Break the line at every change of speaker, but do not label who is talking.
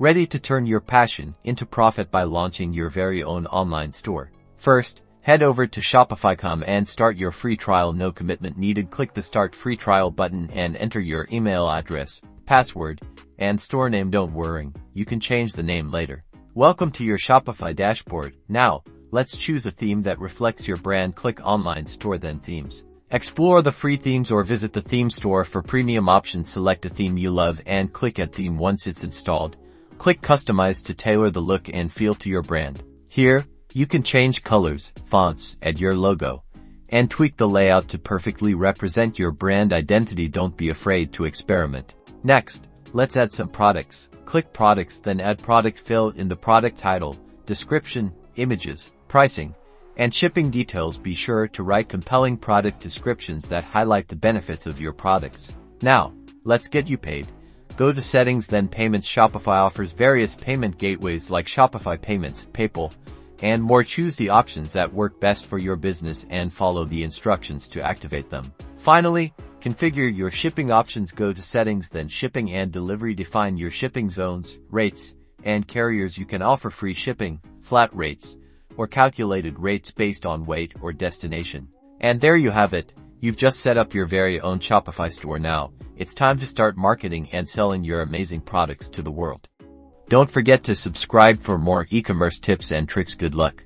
Ready to turn your passion into profit by launching your very own online store? First, head over to Shopify.com and start your free trial. No commitment needed. Click the Start Free Trial button and enter your email address, password, and store name. Don't worry, you can change the name later. Welcome to your Shopify dashboard. Now, let's choose a theme that reflects your brand. Click Online Store, then Themes. Explore the free themes or visit the theme store for premium options. Select a theme you love and click Add Theme. Once it's installed, click Customize to tailor the look and feel to your brand. Here, you can change colors, fonts, add your logo, and tweak the layout to perfectly represent your brand identity. Don't be afraid to experiment. Next, let's add some products. Click Products, then Add Product. Fill in the product title, description, images, pricing, and shipping details. Be sure to write compelling product descriptions that highlight the benefits of your products. Now, let's get you paid. Go to Settings, then Payments. Shopify offers various payment gateways like Shopify Payments, PayPal, and more. Choose the options that work best for your business and follow the instructions to activate them. Finally, configure your shipping options. Go to Settings, then Shipping and Delivery. Define your shipping zones, rates, and carriers. You can offer free shipping, flat rates, or calculated rates based on weight or destination. And there you have it. You've just set up your very own Shopify store. Now, it's time to start marketing and selling your amazing products to the world. Don't forget to subscribe for more e-commerce tips and tricks. Good luck.